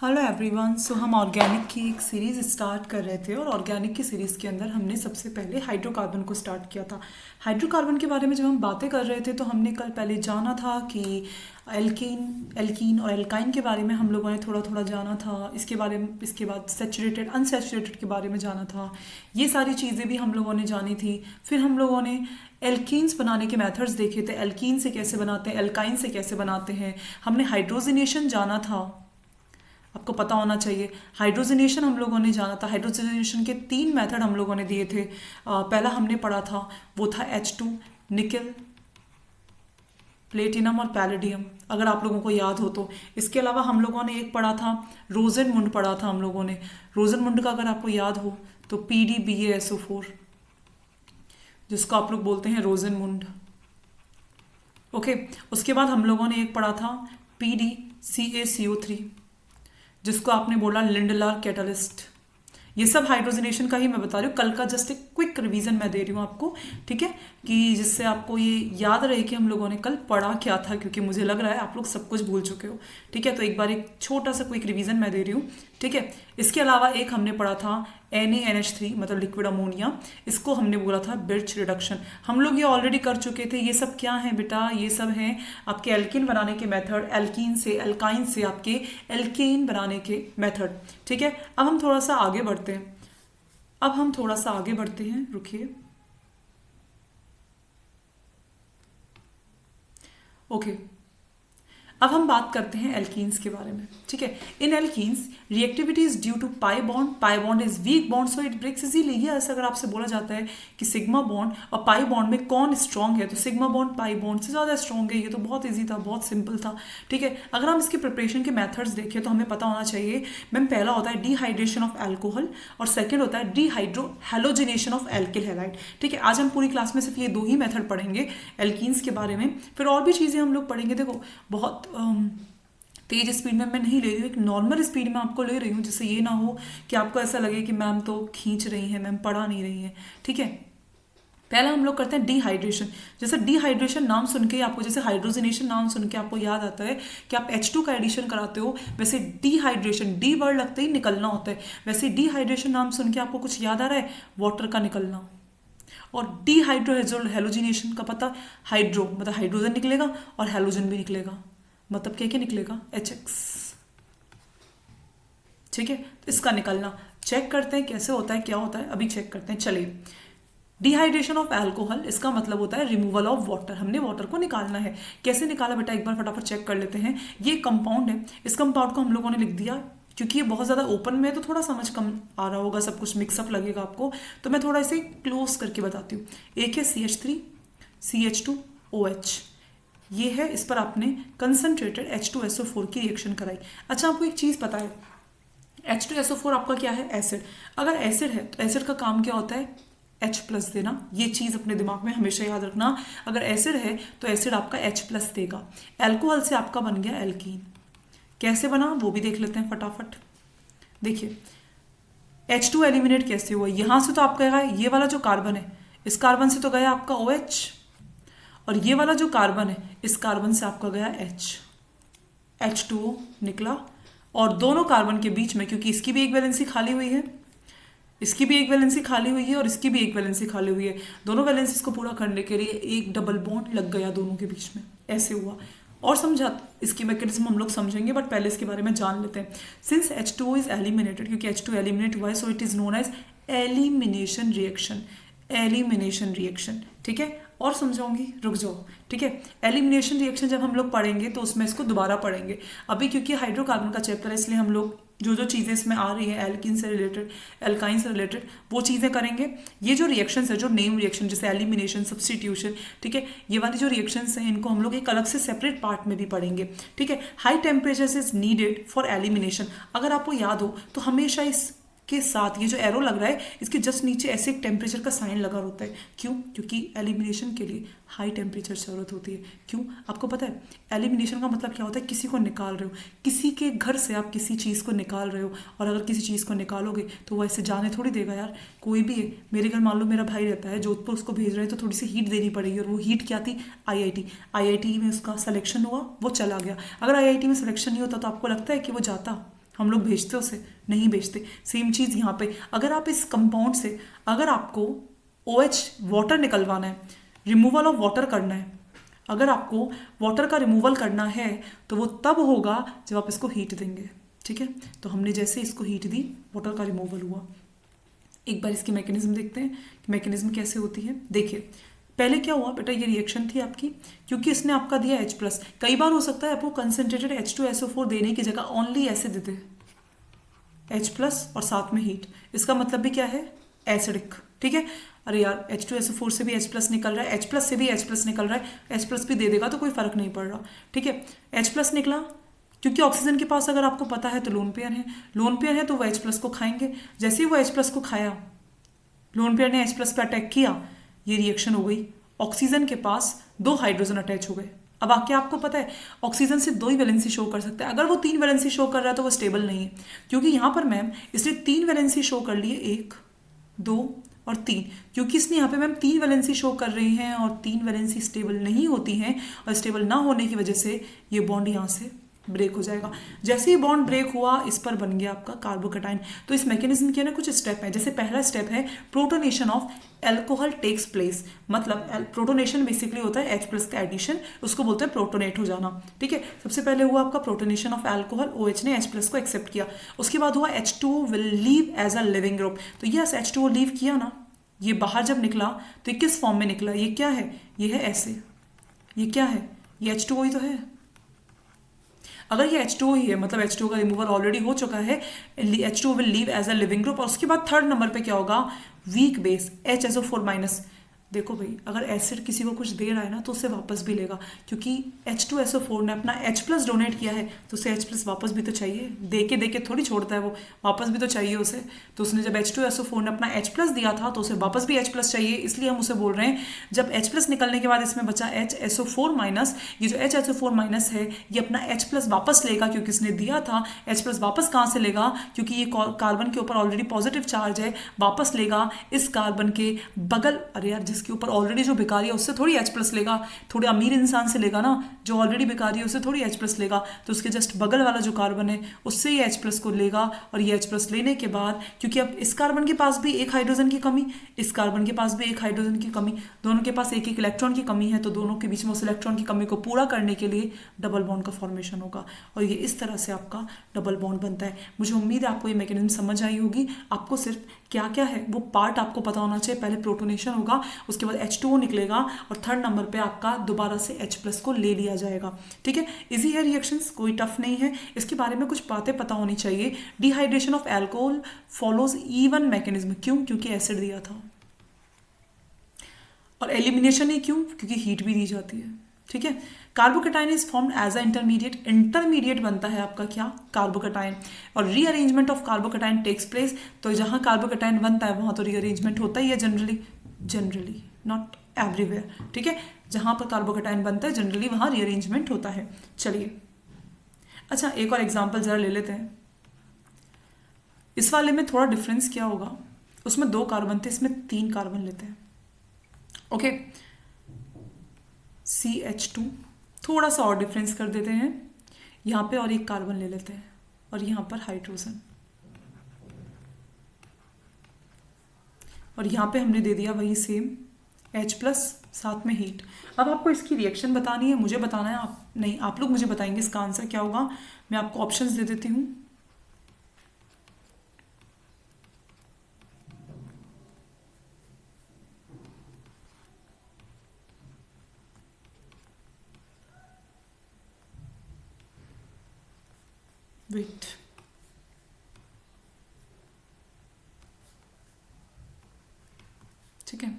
Hello everyone. हम organic की एक सीरीज़ स्टार्ट कर रहे थे और ऑर्गेनिक की सीरीज़ के अंदर हमने सबसे पहले हाइड्रोकार्बन को स्टार्ट किया था। हाइड्रोकार्बन के बारे में जब हम बातें कर रहे थे तो हमने कल पहले जाना था कि एल्कीन और एल्काइन के बारे में हम लोगों ने थोड़ा थोड़ा जाना था। इसके बाद सैचुरेटेड अनसैचुरेटेड के बारे में जाना था। ये सारी चीज़ें भी हम लोगों ने जानी थी। फिर हम लोगों ने एल्कीन्स बनाने के मेथड्स देखे थे, एल्कीन से कैसे बनाते हैं, एल्काइन से कैसे बनाते हैं। हमने हाइड्रोजनेशन जाना था, आपको पता होना चाहिए। हाइड्रोजनेशन हम लोगों ने जाना था। हाइड्रोजनेशन के 3 मेथड हम लोगों ने दिए थे। पहला हमने पढ़ा था वो था H2, निकल, प्लेटिनम और पैलेडियम, अगर आप लोगों को याद हो तो। इसके अलावा हम लोगों ने एक पढ़ा था रोजनमुंड पढ़ा था हम लोगों ने। रोजनमुंड का अगर आपको याद हो तो PdBaSO4, जिसको आप लोग बोलते हैं रोजनमुंड। ओके, उसके बाद हम लोगों ने एक पढ़ा था PdCaCO3, जिसको आपने बोला लिंडलार कैटलिस्ट। ये सब हाइड्रोजनेशन का ही मैं बता रही हूँ। कल का जस्ट एक क्विक रिवीजन मैं दे रही हूँ आपको, ठीक है, कि जिससे आपको ये याद रहे कि हम लोगों ने कल पढ़ा क्या था, क्योंकि मुझे लग रहा है आप लोग सब कुछ भूल चुके हो। ठीक है, तो एक बार एक छोटा सा क्विक रिवीजन मैं दे रही हूँ, ठीक है। इसके अलावा एक हमने पढ़ा था NaNH3 मतलब लिक्विड अमोनिया। इसको हमने बोला था बिर्च रिडक्शन। हम लोग ये ऑलरेडी कर चुके थे। ये सब क्या है बेटा, ये सब हैं आपके एल्कीन बनाने के मेथड, एल्कीन से एल्काइन से आपके एल्केन बनाने के मेथड, ठीक है। अब हम थोड़ा सा आगे बढ़ते हैं, रुकिए। ओके, अब हम बात करते हैं एल्कीन्स के बारे में, ठीक है। In alkenes reactivity is due to pi bond is weak bond so it breaks easily. ये ऐसा अगर आपसे बोला जाता है कि सिग्मा बॉन्ड और पाई बॉन्ड में कौन स्ट्रॉन्ग है, तो सिग्मा बॉन्ड पाई बॉन्ड से ज़्यादा स्ट्रॉन्ग है। ये तो बहुत ईजी था, बहुत सिंपल था, ठीक है। अगर हम इसके प्रिपरेशन के मेथड्स देखें तो हमें पता होना चाहिए मैम, पहला होता है डिहाइड्रेशन ऑफ एल्कोहल और सेकेंड होता है डिहाइड्रोहेलोजिनेशन ऑफ एल्किल हैलाइड, ठीक है। आज हम पूरी क्लास में सिर्फ ये 2 ही मेथड पढ़ेंगे एल्कीन्स के बारे में। फिर और भी चीज़ें हम लोग पढ़ेंगे। देखो, बहुत तेज स्पीड में मैं नहीं ले रही हूँ, एक नॉर्मल स्पीड में आपको ले रही हूँ, जिससे ये ना हो कि आपको ऐसा लगे कि मैम तो खींच रही हैं, मैम पढ़ा नहीं रही हैं, ठीक है। पहला हम लोग करते हैं डिहाइड्रेशन। जैसे डिहाइड्रेशन नाम सुन के आपको, जैसे हाइड्रोजनेशन नाम सुन के आपको याद आता है कि आप H2 का एडिशन कराते हो, वैसे डिहाइड्रेशन, डी वर्ड लगते ही निकलना होता है। वैसे डिहाइड्रेशन नाम सुन के आपको कुछ याद आ रहा है, वाटर का निकलना। और डिहाइड्रोहेलोजिनेशन का पता, हाइड्रो मतलब हाइड्रोजन निकलेगा और हेलोजन भी निकलेगा, मतलब क्या क्या निकलेगा, HX, ठीक है। तो इसका निकलना चेक करते हैं कैसे होता है, क्या होता है, अभी चेक करते हैं। चलिए, डिहाइड्रेशन ऑफ अल्कोहल, इसका मतलब होता है रिमूवल ऑफ वाटर। हमने वाटर को निकालना है। कैसे निकाला बेटा, एक बार फटाफट चेक कर लेते हैं। ये कंपाउंड है, इस कंपाउंड को हम लोगों ने लिख दिया। क्योंकि ये बहुत ज़्यादा ओपन में है तो थोड़ा समझ कम आ रहा होगा, सब कुछ मिक्सअप लगेगा आपको, तो मैं थोड़ा इसे क्लोज करके बताती हूँ। एक है CH3 CH2OH, ये है, इस पर आपने कंसंट्रेटेड H2SO4 की रिएक्शन कराई। अच्छा, आपको एक चीज़ पता है, H2SO4 आपका क्या है, एसिड। अगर एसिड है तो एसिड का काम क्या होता है, H+ देना। ये चीज़ अपने दिमाग में हमेशा याद रखना, अगर एसिड है तो एसिड आपका H+ देगा। एल्कोहल से आपका बन गया एल्कीन। कैसे बना वो भी देख लेते हैं फटाफट। देखिए, H2 एलिमिनेट कैसे हुआ, यहाँ से तो आपका गया ये वाला जो कार्बन है, इस कार्बन से तो गया आपका OH, और ये वाला जो कार्बन है इस कार्बन से आपका गया H2O निकला। और दोनों कार्बन के बीच में, क्योंकि इसकी भी एक वैलेंसी खाली हुई है, इसकी भी एक वैलेंसी खाली हुई है और इसकी भी एक वैलेंसी खाली हुई है, दोनों वैलेंसीज को पूरा करने के लिए एक डबल बॉन्ड लग गया दोनों के बीच में, ऐसे हुआ। और समझा, इसकी मैकेनिज्म हम लोग समझेंगे, बट पहले इसके बारे में जान लेते हैं। सिंस H2O इज एलिमिनेटेड, क्योंकि H2 एलिमिनेट हुआ है, so it is known as elimination reaction. Elimination reaction, ठीक है। और समझाऊंगी, रुक जाओ, ठीक है। एलिमिनेशन रिएक्शन जब हम लोग पढ़ेंगे तो उसमें इसको दोबारा पढ़ेंगे। अभी क्योंकि हाइड्रोकार्बन का चैप्टर है, इसलिए हम लोग जो जो चीज़ें इसमें आ रही है एल्किन से रिलेटेड, एल्काइन से रिलेटेड, वो चीज़ें करेंगे। ये जो रिएक्शंस है, जो नेम रिएक्शन, जैसे एलिमिनेशन, सब्स्टिट्यूशन, ठीक है, ये वाली जो रिएक्शंस हैं इनको हम लोग एक अलग से सेपरेट पार्ट में भी पढ़ेंगे, ठीक है। High temperature is needed for elimination. अगर आपको याद हो तो हमेशा इस के साथ ये जो एरो लग रहा है, इसके जस्ट नीचे ऐसे एक टेम्परेचर का साइन लगा होता है। क्यों? क्योंकि एलिमिनेशन के लिए हाई टेम्परेचर जरूरत होती है। क्यों? आपको पता है एलिमिनेशन का मतलब क्या होता है, किसी को निकाल रहे हो, किसी के घर से आप किसी चीज़ को निकाल रहे हो, और अगर किसी चीज़ को निकालोगे तो वो ऐसे जाने थोड़ी देगा यार। कोई भी है, मेरे घर मान लो मेरा भाई रहता है जोधपुर, उसको भेज रहे हैं तो थोड़ी सी हीट देनी पड़ेगी, और वो हीट क्या थी, IIT में उसका सिलेक्शन हुआ, वो चला गया। अगर IIT में सिलेक्शन नहीं होता तो आपको लगता है कि वो जाता? हम लोग भेजते उसे नहीं भेजते। सेम चीज़ यहाँ पे, अगर आप इस कंपाउंड से अगर आपको OH वाटर निकलवाना है, रिमूवल ऑफ वाटर करना है, अगर आपको वाटर का रिमूवल करना है तो वो तब होगा जब आप इसको हीट देंगे। ठीक है, तो हमने जैसे इसको हीट दी वाटर का रिमूवल हुआ। एक बार इसकी मैकेनिज्म देखते हैं कि मैकेनिज्म कैसे होती है। देखिए पहले क्या हुआ बेटा, ये रिएक्शन थी आपकी, क्योंकि इसने आपका दिया H+। कई बार हो सकता है आपको कंसनट्रेटेड H2SO4 देने की जगह ओनली ऐसे देते H+ और साथ में हीट। इसका मतलब भी क्या है, एसिडिक। ठीक है, अरे यार H2SO4 से भी H+ निकल रहा है, H+ से भी H+ निकल रहा है, H+ भी दे देगा तो कोई फर्क नहीं पड़ रहा। ठीक है, H+ निकला, क्योंकि ऑक्सीजन के पास अगर आपको पता है तो लोन पेयर है, लोन पेयर है तो वो H+ को खाएंगे। जैसे ही वो H+ को खाया, लोन पेयर ने H+ पे अटैक किया, ये रिएक्शन हो गई, ऑक्सीजन के पास 2 हाइड्रोजन अटैच हो गए। अब आके आपको पता है ऑक्सीजन सिर्फ 2 ही वैलेंसी शो कर सकता है, अगर वो 3 वैलेंसी शो कर रहा है तो वो स्टेबल नहीं है। क्योंकि यहाँ पर मैम इसने 3 वैलेंसी शो कर लिए, 1 2 और 3, क्योंकि इसने यहाँ पे मैम 3 वैलेंसी शो कर रही हैं और 3 वैलेंसी स्टेबल नहीं होती हैं, और स्टेबल ना होने की वजह से ये बॉन्ड यहाँ से ब्रेक हो जाएगा। जैसे ही बॉन्ड ब्रेक हुआ, इस पर बन गया आपका कार्बोकेटाइन। तो इस मैकेनिज्म के ना कुछ स्टेप है। जैसे पहला स्टेप है protonation of alcohol takes place, मतलब प्रोटोनेशन बेसिकली होता है H+ का एडिशन, उसको बोलते हैं प्रोटोनेट हो जाना। ठीक है, सबसे पहले हुआ आपका प्रोटोनेशन ऑफ एल्कोहल, OH ने H+ को एक्सेप्ट किया। उसके बाद हुआ H2O will leave as a living group. तो यस H2O लीव किया ना, ये बाहर जब निकला तो ये किस फॉर्म में निकला, ये क्या है, ये है ऐसे, ये क्या है, ये H2O ही तो है। अगर ये H2O ही है मतलब H2O का रिमूवल ऑलरेडी हो चुका है, H2O will leave as a living group. और उसके बाद थर्ड नंबर पे क्या होगा, वीक बेस HSO4-। देखो भाई, अगर एसिड किसी को कुछ दे रहा है ना तो उसे वापस भी लेगा, क्योंकि H2SO4 ने अपना H+ डोनेट किया है तो उसे H+ वापस भी तो चाहिए, दे के थोड़ी छोड़ता है वो, वापस भी तो चाहिए उसे। तो उसने जब H2SO4 ने अपना H+ दिया था तो उसे वापस भी H+ चाहिए, इसलिए हम उसे बोल रहे हैं जब H+ निकलने के बाद इसमें बचा HSO4-, ये जो HSO4- है ये अपना H+ वापस लेगा, क्योंकि इसने दिया था। H+ वापस कहाँ से लेगा, क्योंकि ये कार्बन के ऊपर ऑलरेडी पॉजिटिव चार्ज है, वापस लेगा इस कार्बन के बगल, अरे यार जिसके ऊपर ऑलरेडी जो भिखारी है उससे थोड़ी H+ लेगा, थोड़े अमीर इंसान से लेगा ना, जो ऑलरेडी भिखारी है उससे थोड़ी H+ लेगा, तो उसके जस्ट बगल वाला जो कार्बन है उससे ये H+ को लेगा। और ये H+ लेने के बाद, क्योंकि अब इस कार्बन के पास भी एक हाइड्रोजन की कमी, इस कार्बन के पास भी एक हाइड्रोजन की कमी, दोनों के पास एक एक इलेक्ट्रॉन की कमी है, तो दोनों के बीच में उस इलेक्ट्रॉन की कमी को पूरा करने के लिए डबल बॉन्ड का फॉर्मेशन होगा, और ये इस तरह से आपका डबल बॉन्ड बनता है। मुझे उम्मीद है आपको ये मैकेनिज्म समझ आई होगी। आपको सिर्फ क्या क्या है वो पार्ट आपको पता होना चाहिए। पहले प्रोटोनेशन होगा, उसके बाद H2O निकलेगा, और थर्ड नंबर पे आपका दोबारा से H+ को ले लिया जाएगा। ठीक है, इजी है रिएक्शंस, कोई टफ नहीं है। इसके बारे में कुछ बातें पता होनी चाहिए। Dehydration of alcohol follows even mechanism, क्यों, क्योंकि एसिड दिया था, और एलिमिनेशन ही क्यों, क्योंकि हीट भी दी जाती है। ठीक है, carbocation is formed as a intermediate, intermediate बनता है आपका क्या, कार्बोकेटाइन, और rearrangement of carbocation takes place. तो जहां कार्बोकेटाइन बनता है वहां तो रीअरेंजमेंट होता ही है जनरली, जनरली नॉट एवरीवेयर। ठीक है, जहां पर कार्बोकेटाइन बनता है जनरली वहां रीअरेंजमेंट होता है। चलिए, अच्छा एक और एग्जाम्पल जरा ले लेते हैं। इस वाले में थोड़ा डिफरेंस क्या होगा, उसमें 2 कार्बन थे, इसमें 3 कार्बन लेते हैं। ओके, CH2, थोड़ा सा और डिफरेंस कर देते हैं, यहाँ पे और एक कार्बन ले लेते हैं, और यहाँ पर हाइड्रोजन, और यहाँ पे हमने दे दिया वही सेम H+, साथ में हीट। अब आपको इसकी रिएक्शन बतानी है, मुझे बताना है, आप नहीं, आप लोग मुझे बताएंगे इसका आंसर क्या होगा। मैं आपको ऑप्शंस दे देती हूँ। वेट, ठीक है,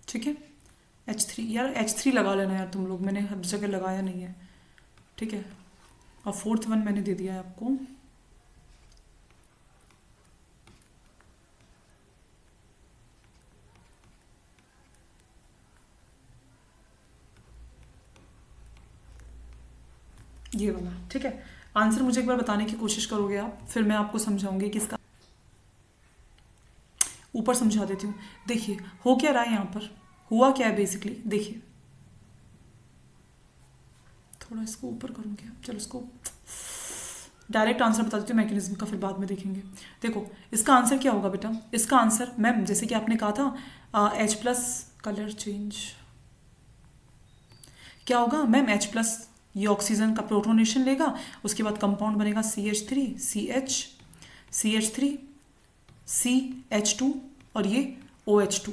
ठीक है, H3, यार H3 लगा लेना यार तुम लोग, मैंने हर जगह लगाया नहीं है। ठीक है, और फोर्थ वन मैंने दे दिया है आपको। ये वाला, ठीक है। आंसर मुझे एक बार बताने की कोशिश करोगे आप, फिर मैं आपको समझाऊंगी कि इसका ऊपर समझा देती हूँ। देखिए हो क्या रहा है यहाँ पर, हुआ क्या है बेसिकली, देखिए थोड़ा इसको ऊपर करूँगी, चलो इसको डायरेक्ट आंसर बता देती हूँ, मैकेनिज्म का फिर बाद में देखेंगे। देखो इसका आंसर क्या होगा बेटा, इसका आंसर मैम जैसे कि आपने कहा था H प्लस, कलर चेंज, क्या होगा मैम, H प्लस ये ऑक्सीजन का प्रोटोनेशन लेगा, उसके बाद कंपाउंड बनेगा CH3 CH CH3 CH2 और ये OH2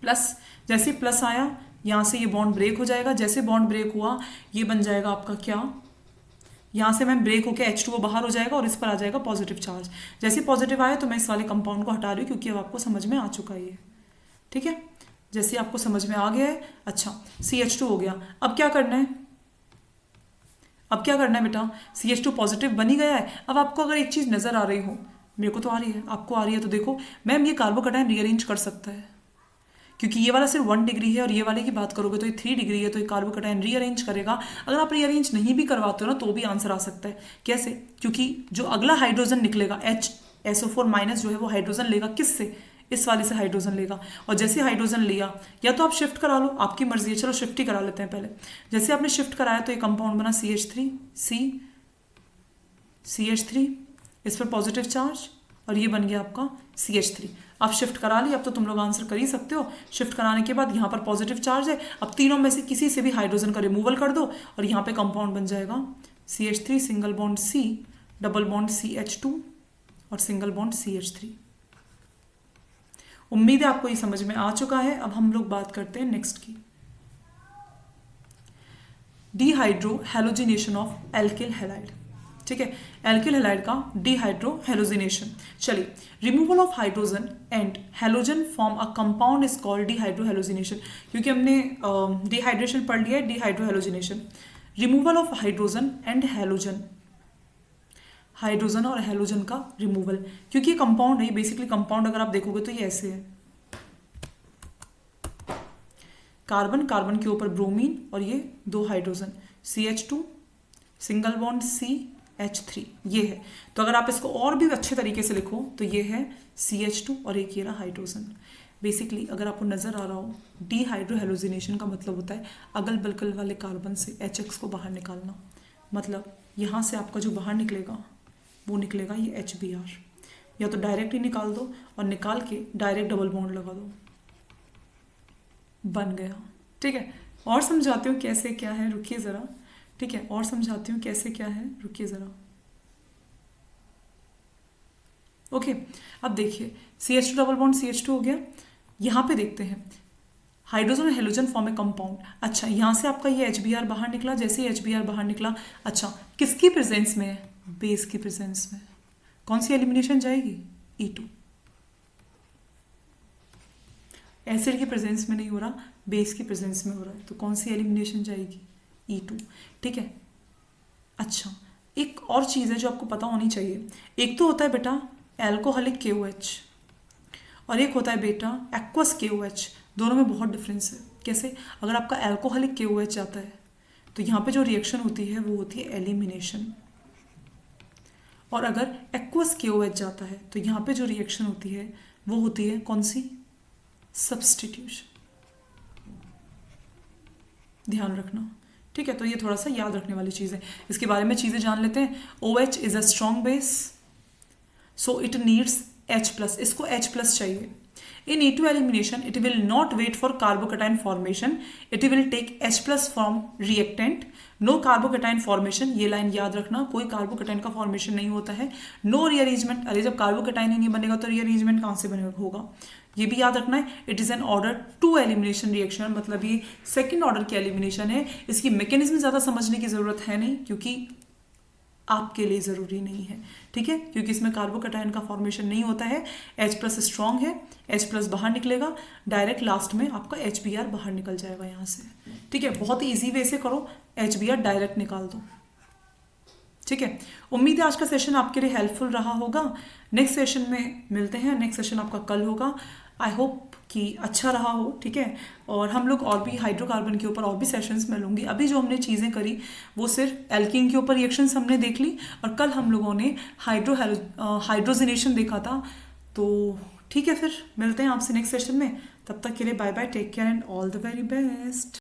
प्लस। जैसे प्लस आया यहाँ से ये बॉन्ड ब्रेक हो जाएगा, जैसे बॉन्ड ब्रेक हुआ ये बन जाएगा आपका क्या, यहाँ से मैम ब्रेक होकर H2O बाहर हो जाएगा और इस पर आ जाएगा पॉजिटिव चार्ज। जैसे पॉजिटिव आया तो मैं इस वाले कंपाउंड को हटा रही हूँ क्योंकि अब आपको समझ में आ चुका है ये, ठीक है। जैसे आपको समझ में आ गया है, अच्छा CH2 हो गया। अब क्या करना है, अब क्या करना है बेटा, CH2 पॉजिटिव बन ही गया है। अब आपको अगर एक चीज़ नज़र आ रही हो, मेरे को तो आ रही है, आपको आ रही है, तो देखो मैम ये कार्बोकैटायन रीअरेंज कर सकता है, क्योंकि ये वाला सिर्फ 1 डिग्री है और ये वाले की बात करोगे तो ये 3 डिग्री है, तो ये कार्बोकैटायन रीअरेंज करेगा। अगर आप रीअरेंज नहीं भी करवाते हो ना तो भी आंसर आ सकता है। कैसे, क्योंकि जो अगला हाइड्रोजन निकलेगा SO4 माइनस जो है वो हाइड्रोजन लेगा, किससे, इस वाले से हाइड्रोजन लेगा। और जैसे हाइड्रोजन लिया या तो आप शिफ्ट करा लो, आपकी मर्जी है, चलो शिफ्ट ही करा लेते हैं पहले। जैसे आपने शिफ्ट कराया तो ये कंपाउंड बना CH3 CH3, इस पर पॉजिटिव चार्ज और ये बन गया आपका CH3। आप शिफ्ट करा ली, अब तो तुम लोग आंसर कर ही सकते हो। शिफ्ट कराने के बाद यहाँ पर पॉजिटिव चार्ज है, अब तीनों में से किसी से भी हाइड्रोजन का रिमूवल कर दो और यहाँ पे कंपाउंड बन जाएगा CH3 single bond C double bond CH2 और सिंगल बॉन्ड CH3। उम्मीद है आपको ये समझ में आ चुका है। अब हम लोग बात करते हैं नेक्स्ट की, dehydro halogenation of alkyl halide, ठीक है। एल्किल हैलाइड का डिहाइड्रो हेलोजिनेशन। चलिए, removal of hydrogen and halogen form a compound is called dehydro halogenation. क्योंकि हमने डिहाइड्रेशन पढ़ लिया है, dehydro halogenation, removal of hydrogen and halogen, hydrogen और हेलोजन का रिमूवल। क्योंकि कंपाउंड है बेसिकली, कंपाउंड अगर आप देखोगे तो ये ऐसे है, कार्बन, कार्बन के ऊपर ब्रोमीन और ये 2 hydrogen CH2 single bond CH3, ये है। तो अगर आप इसको और भी अच्छे तरीके से लिखो तो ये है CH2 और एक ये रहा हाइड्रोजन। बेसिकली अगर आपको नजर आ रहा हो, डिहाइड्रो हेलोजिनेशन का मतलब होता है अगल बगल वाले कार्बन से HX को बाहर निकालना। मतलब यहाँ से आपका जो बाहर निकलेगा वो निकलेगा ये HBr, या तो डायरेक्ट ही निकाल दो और निकाल के डायरेक्ट डबल बॉन्ड लगा दो, बन गया, ठीक है। और समझाती हूँ कैसे क्या है, रुकिए ज़रा, ठीक है, और समझाती हूँ कैसे क्या है, रुकिए ज़रा। ओके, अब देखिए CH2 डबल बॉन्ड CH2 हो गया। यहाँ पे देखते हैं हाइड्रोजन और हेलोजन फॉर्म ए कंपाउंड। अच्छा, यहाँ से आपका ये HBr बाहर निकला, जैसे ही HBr बाहर निकला, अच्छा किसकी प्रेजेंस में है, बेस की प्रेजेंस में। कौन सी एलिमिनेशन जाएगी, E2। एसिड की प्रेजेंस में नहीं हो रहा, बेस की प्रेजेंस में हो रहा है, तो कौन सी एलिमिनेशन जाएगी, E2, ठीक है। अच्छा, एक और चीज़ है जो आपको पता होनी चाहिए, एक तो होता है बेटा एल्कोहलिक KOH और एक होता है बेटा एक्वस KOH। दोनों में बहुत डिफरेंस है। कैसे, अगर आपका एल्कोहलिक KOH आता है तो यहाँ पे जो रिएक्शन होती है वो होती है एलिमिनेशन, और अगर एक्वस KOH जाता है तो यहाँ पे जो रिएक्शन होती है वो होती है कौन सी, सब्सटीट्यूशन। ध्यान रखना, ठीक है। तो ये थोड़ा सा याद रखने वाली चीज़ है, इसके बारे में चीज़ें जान लेते हैं। OH is a strong base, so it needs H+, इसको H+ चाहिए। In E2 elimination, it will not wait for carbocation formation. It will take H+ from reactant. No carbocation formation. ये लाइन याद रखना, कोई कार्बोकेटाइन का formation नहीं होता है। No rearrangement. अरे जब कार्बोकेटाइन ही नहीं बनेगा तो rearrangement कहाँ से बनेगा, होगा, ये भी याद रखना है। It is an order 2 elimination reaction, मतलब ये सेकेंड ऑर्डर की एलिमिनेशन है। इसकी मैकेनिज्म ज़्यादा समझने की ज़रूरत है नहीं, क्योंकि आपके लिए ज़रूरी नहीं है, ठीक है, क्योंकि इसमें कार्बोकेटाइन का फॉर्मेशन नहीं होता है। H+ स्ट्रॉन्ग है, H+ बाहर निकलेगा, डायरेक्ट लास्ट में आपका HBr बाहर निकल जाएगा यहाँ से, ठीक है। बहुत ही ईजी वे से करो, HBr डायरेक्ट निकाल दो, ठीक है। उम्मीद है आज का सेशन आपके लिए हेल्पफुल रहा होगा। नेक्स्ट सेशन में मिलते हैं, नेक्स्ट सेशन आपका कल होगा। आई होप कि अच्छा रहा हो, ठीक है। और हम लोग और भी हाइड्रोकार्बन के ऊपर और भी सेशंस में लूँगी। अभी जो हमने चीज़ें करी वो सिर्फ एल्कीन के ऊपर रिएक्शंस हमने देख ली, और कल हम लोगों ने हाइड्रोजनेशन देखा था। तो ठीक है, फिर मिलते हैं आपसे नेक्स्ट सेशन में। तब तक के लिए bye bye, take care and all the very best.